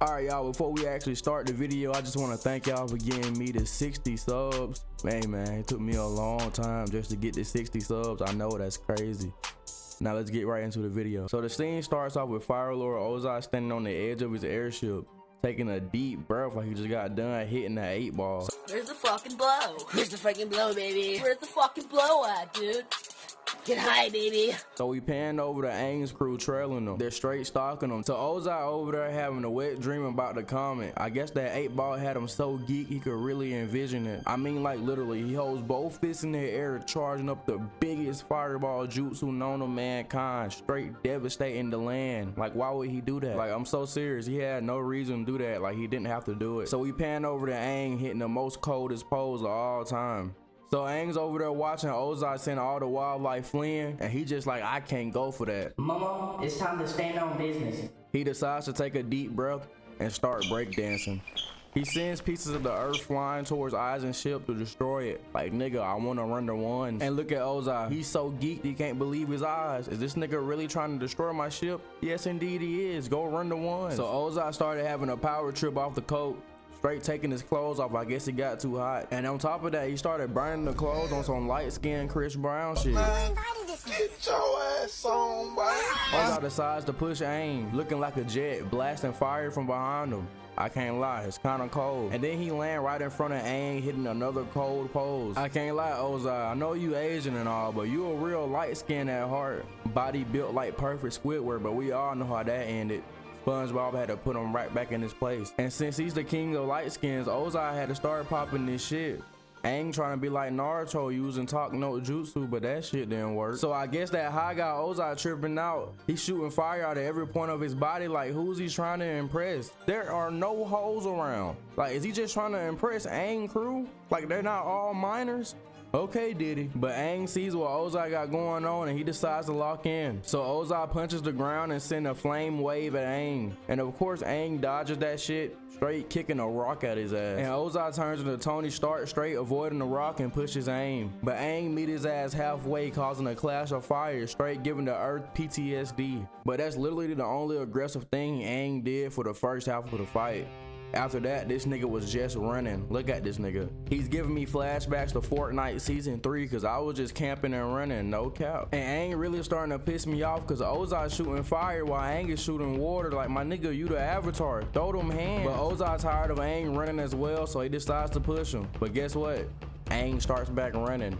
Alright y'all, before we actually start the video, I just want to thank y'all for getting me to 60 subs. Hey man, it took me a long time just to get to 60 subs. I know that's crazy. Now let's get right into the video. So the scene starts off with Fire Lord Ozai standing on the edge of his airship, taking a deep breath like he just got done hitting that 8-ball. Where's the fucking blow? Where's the fucking blow, baby? Where's the fucking blow at, dude? Get high, baby. So we panned over to Aang's crew trailing them. They're straight stalking them. So Ozai over there having a wet dream about the Comet. I guess that 8-ball had him so geek he could really envision it. I mean, like literally, he holds both fists in the air, charging up the biggest fireball jutsu known to mankind, straight devastating the land. Like, why would he do that? Like, I'm so serious. He had no reason to do that. Like, he didn't have to do it. So we pan over to Aang hitting the most coldest pose of all time. So Aang's over there watching Ozai send all the wildlife fleeing, and he just like, I can't go for that. Mama, it's time to stand on business. He decides to take a deep breath and start breakdancing. He sends pieces of the earth flying towards Aizen's ship to destroy it. Like, nigga, I want to run the one. And look at Ozai. He's so geeked he can't believe his eyes. Is this nigga really trying to destroy my ship? Yes, indeed he is. Go run the one. So Ozai started having a power trip off the coat. Straight taking his clothes off. I guess it got too hot. And on top of that, he started burning the clothes on some light-skinned Chris Brown shit. Get your ass on, boy. Ozai decides to push Aang, looking like a jet, blasting fire from behind him. I can't lie, it's kinda cold. And then he land right in front of Aang, hitting another cold pose. I can't lie, Ozai, I know you Asian and all, but you a real light skin at heart. Body built like perfect Squidward, but we all know how that ended. SpongeBob had to put him right back in his place. And since he's the king of light skins, Ozai had to start popping this shit. Aang trying to be like Naruto using talk no jutsu, but that shit didn't work. So I guess that high guy Ozai tripping out. He's shooting fire out of every point of his body. Like, who's he trying to impress? There are no holes around. Like, is he just trying to impress Aang crew? Like, they're not all minors? Okay, Diddy. But Aang sees what Ozai got going on and he decides to lock in. So Ozai punches the ground and sends a flame wave at Aang. And of course Aang dodges that shit, straight kicking a rock at his ass. And Ozai turns into Tony Stark, straight avoiding the rock and pushes Aang. But Aang meet his ass halfway, causing a clash of fire, straight giving the earth PTSD. But that's literally the only aggressive thing Aang did for the first half of the fight. After that, this nigga was just running. Look at this nigga. He's giving me flashbacks to Fortnite Season 3 because I was just camping and running, no cap. And Aang really starting to piss me off because Ozai's shooting fire while Aang is shooting water. Like, my nigga, you the Avatar. Throw them hands. But Ozai's tired of Aang running as well, so he decides to push him. But guess what? Aang starts back running.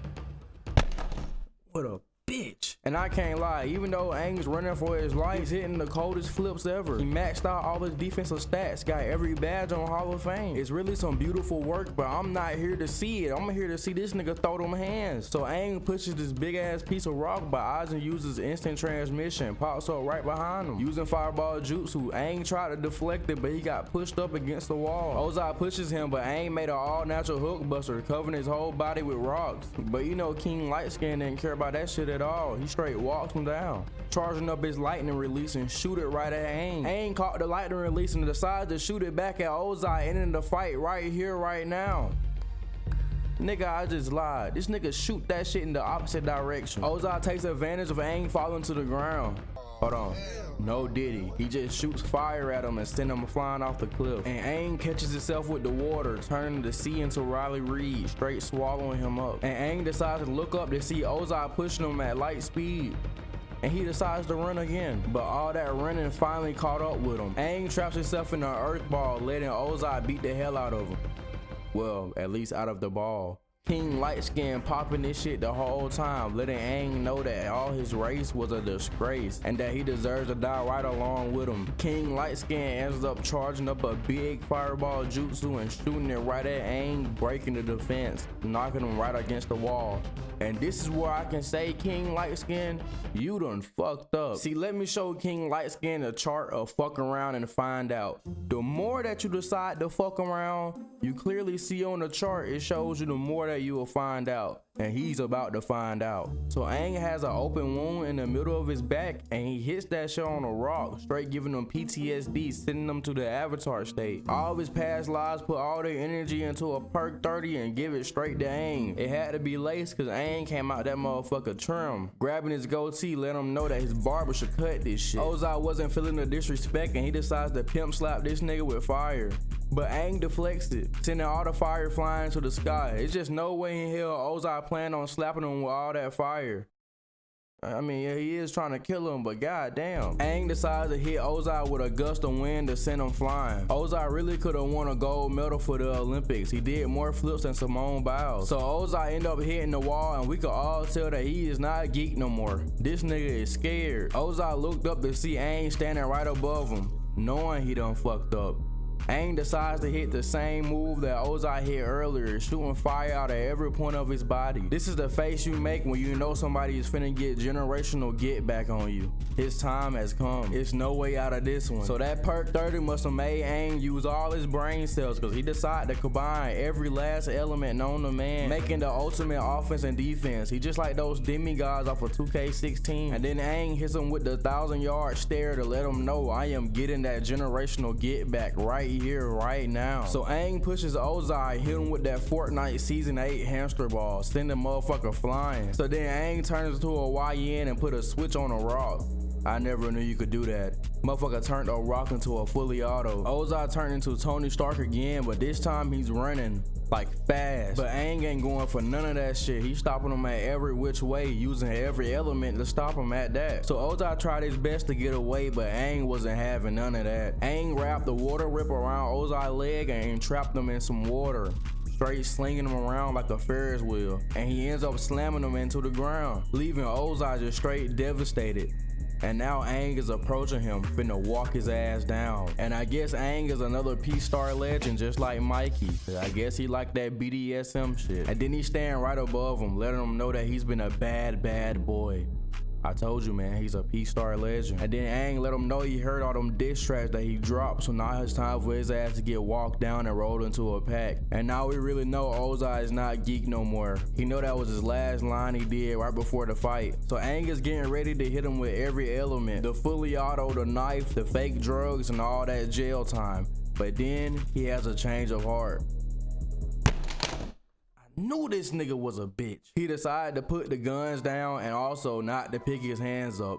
What a bitch. And I can't lie, even though Aang's running for his life, he's hitting the coldest flips ever. He maxed out all his defensive stats, got every badge on Hall of Fame. It's really some beautiful work, but I'm not here to see it. I'm here to see this nigga throw them hands. So Aang pushes this big ass piece of rock, but Aizen uses instant transmission, pops up right behind him. Using fireball jutsu, Aang tried to deflect it, but he got pushed up against the wall. Ozai pushes him, but Aang made an all natural hook buster, covering his whole body with rocks. But you know, King Lightskin didn't care about that shit at all. He straight walks him down, charging up his lightning release and shoot it right at Aang. Aang caught the lightning release and decides to shoot it back at Ozai, ending the fight right here, right now. Nigga, I just lied. This nigga shoot that shit in the opposite direction. Ozai takes advantage of Aang falling to the ground. Hold on. No Diddy. He just shoots fire at him and sends him flying off the cliff. And Aang catches himself with the water, turning the sea into Riley Reid, straight swallowing him up. And Aang decides to look up to see Ozai pushing him at light speed. And he decides to run again. But all that running finally caught up with him. Aang traps himself in an earth ball, letting Ozai beat the hell out of him. Well, at least out of the ball. King Lightskin popping this shit the whole time, letting Aang know that all his race was a disgrace and that he deserves to die right along with him. King Lightskin ends up charging up a big fireball jutsu and shooting it right at Aang, breaking the defense, knocking him right against the wall. And this is where I can say, King Lightskin, you done fucked up. See, let me show King Lightskin a chart of fuck around and find out. The more that you decide to fuck around, you clearly see on the chart, it shows you the more that you will find out, and he's about to find out. So Aang has an open wound in the middle of his back, and he hits that shit on a rock, straight giving him PTSD, sending him to the Avatar state. All of his past lives put all their energy into a perk 30 and give it straight to Aang. It had to be laced cause Aang came out that motherfucker trim. Grabbing his goatee let him know that his barber should cut this shit. Ozai wasn't feeling the disrespect and he decides to pimp slap this nigga with fire. But Aang deflects it, sending all the fire flying to the sky. It's just no way in hell Ozai planned on slapping him with all that fire. I mean, yeah, he is trying to kill him, but goddamn. Aang decides to hit Ozai with a gust of wind to send him flying. Ozai really could have won a gold medal for the Olympics. He did more flips than Simone Biles. So Ozai ended up hitting the wall, and we could all tell that he is not geek no more. This nigga is scared. Ozai looked up to see Aang standing right above him, knowing he done fucked up. Aang decides to hit the same move that Ozai hit earlier, shooting fire out at every point of his body. This is the face you make when you know somebody is finna get generational get back on you. His time has come. It's no way out of this one. So that perk 30 must have made Aang use all his brain cells because he decided to combine every last element known to man, making the ultimate offense and defense. He just like those demigods off of 2K16. And then Aang hits him with the 1,000-yard stare to let him know I am getting that generational get back right here, right now. So Aang pushes Ozai, hit him with that Fortnite Season 8 hamster ball, send the motherfucker flying. So then Aang turns into a YN and put a switch on a rock. I never knew you could do that. Motherfucker turned a rock into a fully auto. Ozai turned into Tony Stark again, but this time he's running like fast. But Aang ain't going for none of that shit. He's stopping him at every which way, using every element to stop him at that. So Ozai tried his best to get away, but Aang wasn't having none of that. Aang wrapped the water whip around Ozai's leg and trapped him in some water, straight slinging him around like a Ferris wheel. And he ends up slamming him into the ground, leaving Ozai just straight devastated. And now Aang is approaching him, finna walk his ass down. And I guess Aang is another P-Star legend just like Mikey. I guess he like that BDSM shit. And then he's standing right above him, letting him know that he's been a bad boy. I told you, man, he's a P-Star legend. And then Aang let him know he heard all them diss tracks that he dropped, so now it's time for his ass to get walked down and rolled into a pack. And now we really know Ozai is not geek no more. He know that was his last line he did right before the fight. So Aang is getting ready to hit him with every element. The fully auto, the knife, the fake drugs, and all that jail time. But then he has a change of heart. Knew this nigga was a bitch. He decided to put the guns down and also not to pick his hands up.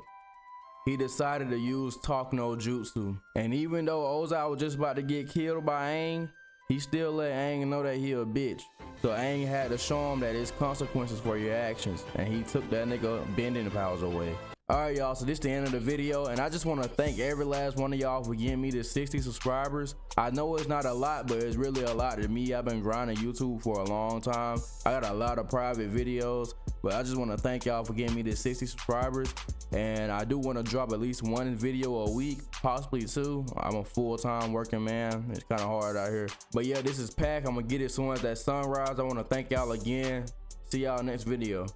He decided to use talk no jutsu. And even though Ozai was just about to get killed by Aang, he still let Aang know that he a bitch. So Aang had to show him that it's consequences for your actions, and he took that nigga bending powers away. Alright y'all, so this is the end of the video, and I just want to thank every last one of y'all for getting me to 60 subscribers. I know it's not a lot, but it's really a lot to me. I've been grinding YouTube for a long time. I got a lot of private videos, but I just want to thank y'all for getting me to 60 subscribers. And I do want to drop at least one video a week, possibly two. I'm a full-time working man. It's kind of hard out here. But yeah, this is Pack. I'm going to get it soon as that sunrise. I want to thank y'all again. See y'all next video.